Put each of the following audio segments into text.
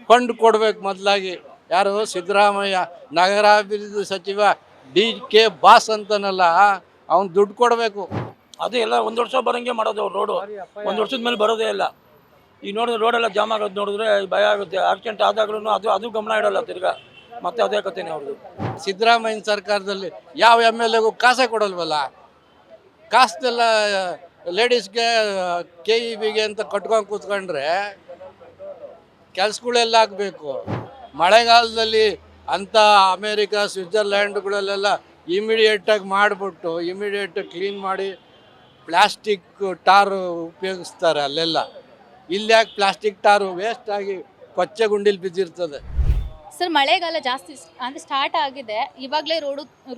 Fund ಕೊಡಬೇಕು ಮೊದಲಾಗಿ. ಯಾರು ಸಿದ್ದರಾಮಯ್ಯ ನಗರಾಭಿವೃದ್ಧಿ ಸಚಿವ DK ಬಾಸ್ ಅಂತನಲ್ಲ, ಅವ್ನು ದುಡ್ಡು ಕೊಡಬೇಕು. ಅದು ಎಲ್ಲ ಒಂದು ವರ್ಷ ಬರೋಂಗೆ ಮಾಡೋದು ಅವ್ರು ರೋಡು. ಒಂದು ವರ್ಷದ ಮೇಲೆ ಬರೋದೇ ಇಲ್ಲ. ಈಗ ನೋಡಿದ್ರೆ ರೋಡೆಲ್ಲ ಜಾಮ್ ಆಗೋದು ನೋಡಿದ್ರೆ ಭಯ ಆಗುತ್ತೆ. ಆಕ್ಸಿಡೆಂಟ್ ಆದಾಗ್ಲೂ ಅದು ಗಮನ ಇಡಲ್ಲ ತಿರ್ಗಾ. ಮತ್ತೆ ಅದೇ ಕಥೆನೇ ಅವ್ರದ್ದು. ಸಿದ್ದರಾಮಯ್ಯನ ಸರ್ಕಾರದಲ್ಲಿ ಯಾವ MLAಗೂ ಕಾಸೇ ಕೊಡಲ್ವಲ್ಲ. ಕಾಸ್ತೆಲ್ಲ ಲೇಡೀಸ್ಗೆ KEBಗೆ ಅಂತ ಕಟ್ಕೊಂಡು ಕೂತ್ಕೊಂಡ್ರೆ ಕೆಲಸಗಳೆಲ್ಲ ಆಗಬೇಕು. ಮಳೆಗಾಲದಲ್ಲಿ ಅಂಥ ಅಮೇರಿಕಾ ಸ್ವಿಟ್ಜರ್ಲ್ಯಾಂಡ್ಗಳಲ್ಲೆಲ್ಲ ಇಮಿಡಿಯೇಟಾಗಿ ಮಾಡಿಬಿಟ್ಟು ಇಮಿಡಿಯೇಟ್ ಕ್ಲೀನ್ ಮಾಡಿ ಪ್ಲಾಸ್ಟಿಕ್ ಟಾರು ಉಪಯೋಗಿಸ್ತಾರೆ ಅಲ್ಲೆಲ್ಲ. ಇಲ್ಲಿ ಯಾಕೆ ಪ್ಲಾಸ್ಟಿಕ್ ಟಾರು ವೇಸ್ಟ್ ಆಗಿ ಕೊಚ್ಚೆ ಗುಂಡಿಲಿ ಬಿದ್ದಿರ್ತದೆ. ಸರ್, ಮಳೆಗಾಲ ಜಾಸ್ತಿ ಅಂದರೆ ಸ್ಟಾರ್ಟ್ ಆಗಿದೆ. ಇವಾಗಲೇ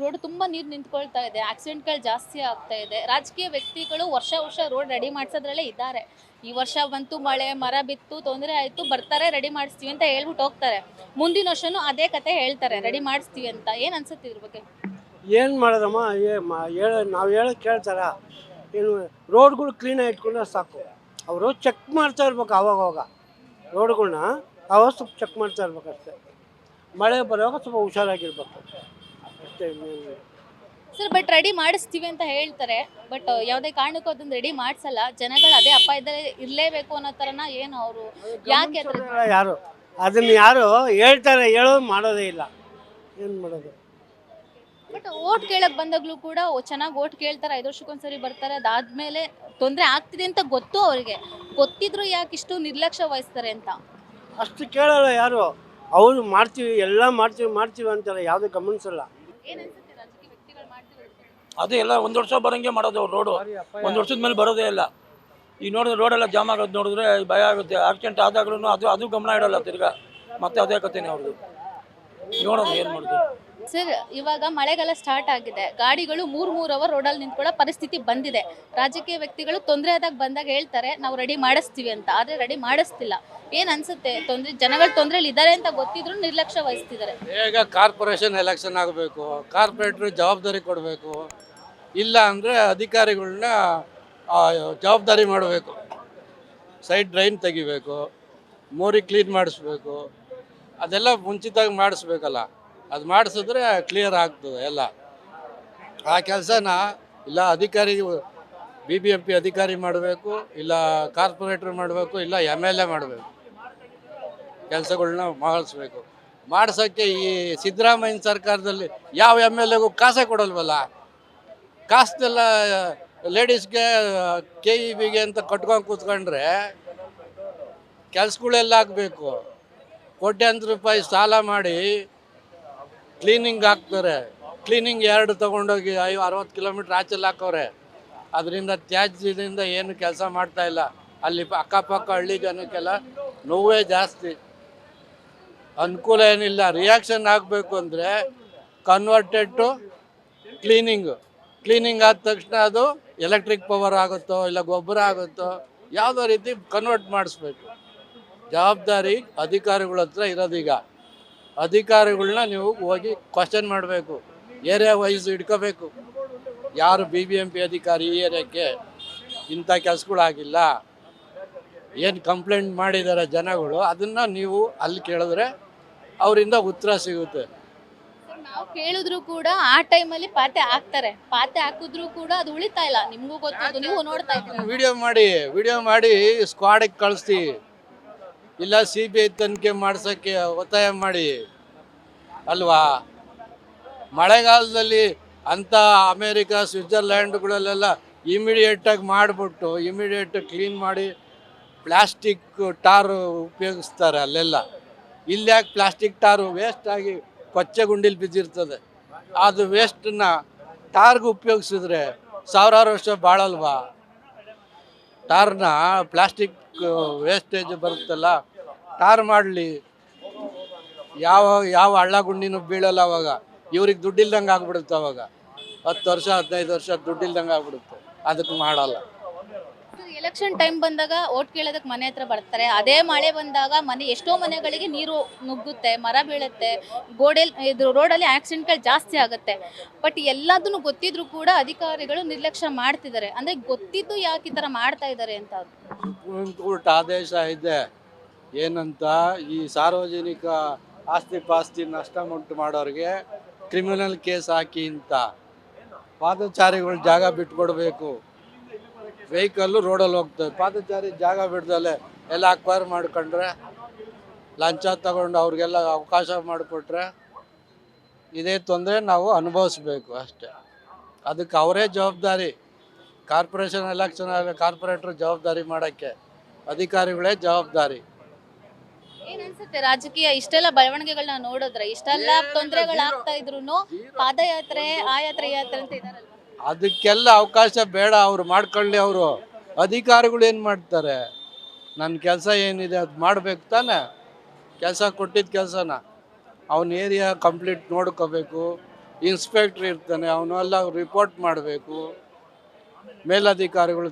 ರೋಡ್ ತುಂಬ ನೀರು ನಿಂತ್ಕೊಳ್ತಾ ಇದೆ. ಆಕ್ಸಿಡೆಂಟ್ಗಳು ಜಾಸ್ತಿ ಆಗ್ತಾ ಇದೆ. ರಾಜಕೀಯ ವ್ಯಕ್ತಿಗಳು ವರ್ಷ ರೋಡ್ ರೆಡಿ ಮಾಡಿಸೋದ್ರಲ್ಲೇ ಇದ್ದಾರೆ. ಈ ವರ್ಷ ಬಂತು, ಮಳೆ ಮರ ಬಿತ್ತು, ತೊಂದರೆ ಆಯಿತು, ಬರ್ತಾರೆ ರೆಡಿ ಮಾಡಿಸ್ತೀವಿ ಅಂತ ಹೇಳ್ಬಿಟ್ಟು ಹೋಗ್ತಾರೆ. ಮುಂದಿನ ವರ್ಷನೂ ಅದೇ ಕತೆ ಹೇಳ್ತಾರೆ, ರೆಡಿ ಮಾಡಿಸ್ತೀವಿ ಅಂತ. ಏನು ಅನ್ಸುತ್ತೆ ಇದ್ರ ಬಗ್ಗೆ? ಏನು ಮಾಡೋದಮ್ಮ, ನಾವು ಹೇಳೋದು ಕೇಳ್ತಾರ? ಏನು ರೋಡ್ಗಳು ಕ್ಲೀನಾಗಿ ಇಟ್ಕೊಂಡ್ರೆ ಸಾಕು. ಅವರು ಚೆಕ್ ಮಾಡ್ತಾ ಇರ್ಬೇಕು ಆವಾಗ ರೋಡ್ಗಳನ್ನ ಅವಾಗ ಸ್ವಲ್ಪ ಚೆಕ್ ಮಾಡ್ತಾ ಇರ್ಬೇಕಷ್ಟೆ. ಮಳೆ ಬರುವಾಗ ಸ್ವಲ್ಪ ಹುಷಾರಾಗಿರ್ಬೇಕು ಅಷ್ಟೇ. ಸರ್, ಬಟ್ ರೆಡಿ ಮಾಡಿಸ್ತೀವಿ ಅಂತ ಹೇಳ್ತಾರೆ. ಬಟ್ ಯಾವುದೇ ಕಾರಣಕ್ಕೂ ಅದನ್ನ ರೆಡಿ ಮಾಡಿಸಲ್ಲ. ಜನಗಳು ಅದೇ ಅಪಾಯದಲ್ಲೇ ಇರಲೇಬೇಕು ಅನ್ನೋ ಥರನ ಏನು ಅವರು ಯಾಕೆ ಯಾರು ಯಾರು ಹೇಳ್ತಾರೆ, ಹೇಳೋದು ಮಾಡೋದೇ ಇಲ್ಲ. ಏನು ಮಾಡೋದು? ಬಟ್ ಓಟ್ ಕೇಳಕ್ ಬಂದಾಗ್ಲೂ ಕೂಡ ಚೆನ್ನಾಗಿ ಓಟ್ ಕೇಳ್ತಾರೆ. 5 ವರ್ಷಕ್ಕೊಂದ್ಸರಿ ಬರ್ತಾರೆ. ಅದಾದ್ಮೇಲೆ ತೊಂದರೆ ಆಗ್ತಿದೆ ಅಂತ ಗೊತ್ತು ಅವರಿಗೆ. ಗೊತ್ತಿದ್ರು ಯಾಕೆ ಇಷ್ಟು ನಿರ್ಲಕ್ಷ್ಯ ವಹಿಸ್ತಾರೆ ಅಂತ ಅಷ್ಟು ಕೇಳಲ್ಲ ಯಾರು. ಅವರು ಮಾಡ್ತೀವಿ, ಎಲ್ಲ ಮಾಡ್ತೀವಿ ಅಂತಾರೆ, ಯಾವುದೇ ಗಮನಿಸಲ್ಲ. ಅದು ಎಲ್ಲ ಒಂದು ವರ್ಷ ಬರೋಂಗೆ ಮಾಡೋದು ಅವ್ರು ರೋಡು. ಒಂದು ವರ್ಷದ ಮೇಲೆ ಬರೋದೇ ಇಲ್ಲ. ಈಗ ನೋಡಿದ್ರೆ ರೋಡೆಲ್ಲ ಜಾಮ್ ಆಗೋದು ನೋಡಿದ್ರೆ ಭಯ ಆಗುತ್ತೆ. ಆಕ್ಸಿಡೆಂಟ್ ಆದಾಗ್ಲೂ ಅದು ಗಮನ ಇಡಲ್ಲ ತಿರ್ಗಾ. ಮತ್ತೆ ಅದೇ ಕಥೆನೇ ಅವ್ರದ್ದು. ನೋಡೋದು ಏನು ಮಾಡೋದು. ಸರ್, ಇವಾಗ ಮಳೆಗಾಲ ಸ್ಟಾರ್ಟ್ ಆಗಿದೆ. ಗಾಡಿಗಳು 3 ಅವರ್ ರೋಡಲ್ಲಿ ನಿಂತ್ಕೊಳ್ಳೋ ಪರಿಸ್ಥಿತಿ ಬಂದಿದೆ. ರಾಜಕೀಯ ವ್ಯಕ್ತಿಗಳು ತೊಂದರೆ ಆದಾಗ ಬಂದಾಗ ಹೇಳ್ತಾರೆ ನಾವು ರೆಡಿ ಮಾಡಿಸ್ತೀವಿ ಅಂತ. ಆದರೆ ರೆಡಿ ಮಾಡಿಸ್ತಿಲ್ಲ. ಏನು ಅನ್ಸುತ್ತೆ? ಜನಗಳು ತೊಂದರೆಯಲ್ಲಿ ಇದ್ದಾರೆ ಅಂತ ಗೊತ್ತಿದ್ರು ನಿರ್ಲಕ್ಷ್ಯ ವಹಿಸ್ತಿದ್ದಾರೆ. ಬೇಗ ಕಾರ್ಪೊರೇಷನ್ ಎಲೆಕ್ಷನ್ ಆಗಬೇಕು. ಕಾರ್ಪೊರೇಟ್ರು ಜವಾಬ್ದಾರಿ ಕೊಡಬೇಕು. ಇಲ್ಲ ಅಂದರೆ ಅಧಿಕಾರಿಗಳನ್ನ ಜವಾಬ್ದಾರಿ ಮಾಡಬೇಕು. ಸೈಡ್ ಡ್ರೈನ್ ತೆಗಿಬೇಕು, ಮೋರಿ ಕ್ಲೀನ್ ಮಾಡಿಸ್ಬೇಕು. ಅದೆಲ್ಲ ಮುಂಚಿತವಾಗಿ ಮಾಡಿಸ್ಬೇಕಲ್ಲ. ಅದು ಮಾಡಿಸಿದ್ರೆ ಕ್ಲಿಯರ್ ಆಗ್ತದೆ ಎಲ್ಲ. ಆ ಕೆಲಸನ ಇಲ್ಲ ಅಧಿಕಾರಿ BBMP ಅಧಿಕಾರಿ ಮಾಡಬೇಕು, ಇಲ್ಲ ಕಾರ್ಪೊರೇಟ್ರ್ ಮಾಡಬೇಕು, ಇಲ್ಲ MLA ಮಾಡಬೇಕು. ಕೆಲಸಗಳನ್ನ ಮಾಡಿಸ್ಬೇಕು. ಮಾಡಿಸೋಕ್ಕೆ ಈ ಸಿದ್ದರಾಮಯ್ಯನ ಸರ್ಕಾರದಲ್ಲಿ ಯಾವ MLAಗೂ ಕಾಸೇ ಕೊಡಲ್ವಲ್ಲ. ಕಾಸ್ತೆಲ್ಲ ಲೇಡೀಸ್ಗೆ KEBಗೆ ಅಂತ ಕಟ್ಕೊಂಡು ಕೂತ್ಕೊಂಡ್ರೆ ಕೆಲಸಗಳೆಲ್ಲ ಆಗಬೇಕು. ಕೋಟ್ಯಾಂತರ ರೂಪಾಯಿ ಸಾಲ ಮಾಡಿ ಕ್ಲೀನಿಂಗ್ ಹಾಕ್ತಾರೆ. ಕ್ಲೀನಿಂಗ್ 2 ತೊಗೊಂಡೋಗಿ 60 ಕಿಲೋಮೀಟ್ರ್ ಆಚೆಲ್ಲಿ ಹಾಕವ್ರೆ. ಅದರಿಂದ ತ್ಯಾಜ್ಯದಿಂದ ಏನು ಕೆಲಸ ಮಾಡ್ತಾಯಿಲ್ಲ. ಅಲ್ಲಿ ಅಕ್ಕಪಕ್ಕ ಹಳ್ಳಿ ಜನಕ್ಕೆಲ್ಲ ನೋವೇ ಜಾಸ್ತಿ, ಅನುಕೂಲ ಏನಿಲ್ಲ. ರಿಯಾಕ್ಷನ್ ಆಗಬೇಕು ಅಂದರೆ ಕನ್ವರ್ಟೆಡ್ ಟು ಕ್ಲೀನಿಂಗ್ ಆದ ತಕ್ಷಣ ಅದು ಎಲೆಕ್ಟ್ರಿಕ್ ಪವರ್ ಆಗುತ್ತೋ ಇಲ್ಲ ಗೊಬ್ಬರ ಆಗುತ್ತೋ ಯಾವುದೋ ರೀತಿ ಕನ್ವರ್ಟ್ ಮಾಡಿಸ್ಬೇಕು. ಜವಾಬ್ದಾರಿ ಅಧಿಕಾರಿಗಳ ಹತ್ರ ಇರೋದೀಗ. ಅಧಿಕಾರಿಗಳನ್ನ ನೀವು ಹೋಗಿ ಕ್ವಶನ್ ಮಾಡಬೇಕು. ಏರಿಯಾ ವೈಸ್ ಹಿಡ್ಕೋಬೇಕು. ಯಾರು BBMP ಅಧಿಕಾರಿ ಈ ಏರಿಯಾಕ್ಕೆ ಇಂಥ ಕೆಲಸಗಳಾಗಿಲ್ಲ, ಏನು ಕಂಪ್ಲೇಂಟ್ ಮಾಡಿದ್ದಾರೆ ಜನಗಳು, ಅದನ್ನು ನೀವು ಅಲ್ಲಿ ಕೇಳಿದ್ರೆ ಅವರಿಂದ ಉತ್ತರ ಸಿಗುತ್ತೆ. ನಾವು ಕೇಳಿದ್ರು ಕೂಡ ಆ ಟೈಮಲ್ಲಿ ಪಾತೆ ಹಾಕ್ತಾರೆ. ಪಾತೆ ಹಾಕಿದ್ರು ಕೂಡ ಅದು ಉಳಿತಾ ಇಲ್ಲ. ನಿಮಗೂ ಗೊತ್ತು, ನೀವು ನೋಡ್ತಾ ಇದ್ದೀರಾ. ವಿಡಿಯೋ ಮಾಡಿ ಸ್ಕ್ವಾಡಿಗೆ ಕಳಿಸ್ತೀವಿ. ಇಲ್ಲ CBI ತನಿಖೆ ಮಾಡ್ಸೋಕ್ಕೆ ಒತ್ತಾಯ ಮಾಡಿ ಅಲ್ವಾ. ಮಳೆಗಾಲದಲ್ಲಿ ಅಂಥ ಅಮೇರಿಕಾ ಸ್ವಿಟ್ಜರ್ಲ್ಯಾಂಡ್ಗಳಲ್ಲೆಲ್ಲ ಇಮಿಡಿಯೇಟಾಗಿ ಮಾಡಿಬಿಟ್ಟು ಇಮಿಡಿಯೇಟ್ ಕ್ಲೀನ್ ಮಾಡಿ ಪ್ಲಾಸ್ಟಿಕ್ ಟಾರು ಉಪಯೋಗಿಸ್ತಾರೆ ಅಲ್ಲೆಲ್ಲ. ಇಲ್ಲಿ ಯಾಕೆ ಪ್ಲಾಸ್ಟಿಕ್ ಟಾರು ವೇಸ್ಟ್ ಆಗಿ ಕೊಚ್ಚೆ ಗುಂಡಿಲಿ ಬಿದ್ದಿರ್ತದೆ. ಅದು ವೇಸ್ಟನ್ನ ಟಾರ್ಗೆ ಉಪಯೋಗಿಸಿದ್ರೆ 1000 ವರ್ಷ ಬಾಳಲ್ವಾ. ಟಾರ್ನ ಪ್ಲಾಸ್ಟಿಕ್ ವೇಸ್ಟೇಜ್ ಬರುತ್ತಲ್ಲ, ಟಾರ್ ಮಾಡಲಿ. ಯಾವ ಹಳ್ಳ ಗುಂಡಿನೂ ಬೀಳಲ್ಲ ಅವಾಗ. ಇವ್ರಿಗೆ ದುಡ್ಡಿಲ್ದಂಗೆ ಆಗ್ಬಿಡುತ್ತೆ ಅವಾಗ. 10 ವರ್ಷ 15 ವರ್ಷ ದುಡ್ಡಿಲ್ದಂಗೆ ಆಗ್ಬಿಡುತ್ತೆ. ಅದಕ್ಕೆ ಮಾಡಲ್ಲ. ಎಲೆಕ್ಷನ್ ಟೈಮ್ ಬಂದಾಗ ಓಟ್ ಕೇಳೋದಕ್ಕೆ ಮನೆ ಹತ್ರ ಬರ್ತಾರೆ. ಅದೇ ಮಳೆ ಬಂದಾಗ ಎಷ್ಟೋ ಮನೆಗಳಿಗೆ ನೀರು ನುಗ್ಗುತ್ತೆ, ಮರ ಬೀಳುತ್ತೆ, ಇದು ರೋಡಲ್ಲಿ ಆಕ್ಸಿಡೆಂಟ್ಗಳು ಜಾಸ್ತಿ ಆಗುತ್ತೆ. ಬಟ್ ಎಲ್ಲದನ್ನು ಗೊತ್ತಿದ್ರು ಕೂಡ ಅಧಿಕಾರಿಗಳು ನಿರ್ಲಕ್ಷ್ಯ ಮಾಡ್ತಿದ್ದಾರೆ. ಅಂದರೆ ಗೊತ್ತಿದ್ದು ಯಾಕೆ ಈ ಥರ ಮಾಡ್ತಾ ಇದ್ದಾರೆ ಅಂತ. ಸುಪ್ರೀಂ ಕೋರ್ಟ್ ಆದೇಶ ಇದೆ, ಏನಂತ ಈ ಸಾರ್ವಜನಿಕ ಆಸ್ತಿ ಪಾಸ್ತಿ ನಷ್ಟ ಉಂಟು ಮಾಡೋರಿಗೆ ಕ್ರಿಮಿನಲ್ ಕೇಸ್ ಹಾಕಿ ಅಂತ. ಪಾದಚಾರಿಗಳು ಜಾಗ ಬಿಟ್ಕೊಡ್ಬೇಕು. ವೆಹಿಕಲ್ಲು ರೋಡಲ್ಲಿ ಹೋಗ್ತವೆ, ಪಾದಚಾರಿ ಜಾಗ ಬಿಡ್ದಲೆ ಎಲ್ಲ ಅಕ್ವೈರ್ ಮಾಡ್ಕೊಂಡ್ರೆ, ಲಂಚ ತಗೊಂಡು ಅವ್ರಿಗೆಲ್ಲ ಅವಕಾಶ ಮಾಡಿಕೊಟ್ರೆ ಇದೇ ತೊಂದರೆ ನಾವು ಅನುಭವಿಸ್ಬೇಕು ಅಷ್ಟೇ. ಅದಕ್ಕೆ ಅವರೇ ಜವಾಬ್ದಾರಿ. ಕಾರ್ಪೊರೇಷನ್ ಎಲೆಕ್ಷನ್ ಕಾರ್ಪೊರೇಟ್ರ್ ಜವಾಬ್ದಾರಿ ಮಾಡೋಕ್ಕೆ, ಅಧಿಕಾರಿಗಳೇ ಜವಾಬ್ದಾರಿ. ಏನ್ ಅನ್ಸುತ್ತೆ ರಾಜಕೀಯ ಇಷ್ಟೆಲ್ಲ ಬೆಳವಣಿಗೆಗಳನ್ನ ನೋಡಿದ್ರೆ, ಇಷ್ಟೆಲ್ಲ ತೊಂದರೆಗಳಾಗ್ತಾ ಇದ್ರು ಪಾದಯಾತ್ರೆ ಆ ಯಾತ್ರೆ ಈ ಯಾತ್ರೆ ಅಂತ ಇದಾರಲ್ವಾ? ಅದಕ್ಕೆಲ್ಲ ಅವಕಾಶ ಬೇಡ, ಅವ್ರು ಮಾಡ್ಕೊಳ್ಳಿ. ಅವರು ಅಧಿಕಾರಿಗಳು ಏನು ಮಾಡ್ತಾರೆ? ನನ್ನ ಕೆಲಸ ಏನಿದೆ ಅದು ಮಾಡಬೇಕು ತಾನೆ. ಕೆಲಸ ಕೊಟ್ಟಿದ್ದ ಕೆಲಸನ ಅವನ ಏರಿಯಾ ಕಂಪ್ಲೀಟ್ ನೋಡ್ಕೋಬೇಕು. ಇನ್ಸ್ಪೆಕ್ಟ್ರ್ ಇರ್ತಾನೆ, ಅವನ್ನೆಲ್ಲ ರಿಪೋರ್ಟ್ ಮಾಡಬೇಕು. ಮೇಲಧಿಕಾರಿಗಳು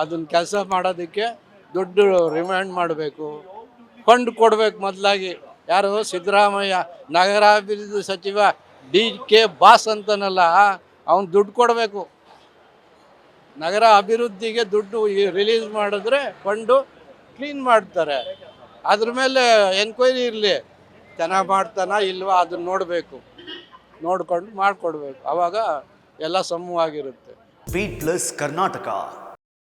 ಅದನ್ನ ಕೆಲಸ ಮಾಡೋದಕ್ಕೆ ದುಡ್ಡು ರಿಮೈಂಡ್ ಮಾಡಬೇಕು, ಫಂಡ್ ಕೊಡಬೇಕು. ಮೊದಲಾಗಿ ಯಾರು ಸಿದ್ದರಾಮಯ್ಯ ನಗರಾಭಿವೃದ್ಧಿ ಸಚಿವ DK ಬಾಸ್ ಅಂತನಲ್ಲ, ಅವ್ನು ದುಡ್ಡು ಕೊಡಬೇಕು. ನಗರ ಅಭಿವೃದ್ಧಿಗೆ ದುಡ್ಡು ರಿಲೀಸ್ ಮಾಡಿದ್ರೆ ಫಂಡು ಕ್ಲೀನ್ ಮಾಡ್ತಾರೆ. ಅದ್ರ ಮೇಲೆ ಎನ್ಕ್ವೈರಿ ಇರಲಿ, ಚೆನ್ನಾಗಿ ಮಾಡ್ತಾನ ಇಲ್ವಾ ಅದನ್ನ ನೋಡಬೇಕು, ನೋಡ್ಕೊಂಡು ಮಾಡಿಕೊಡ್ಬೇಕು. ಆವಾಗ ಎಲ್ಲ ಸಮವಾಗಿರುತ್ತೆ. Beet plus Karnataka.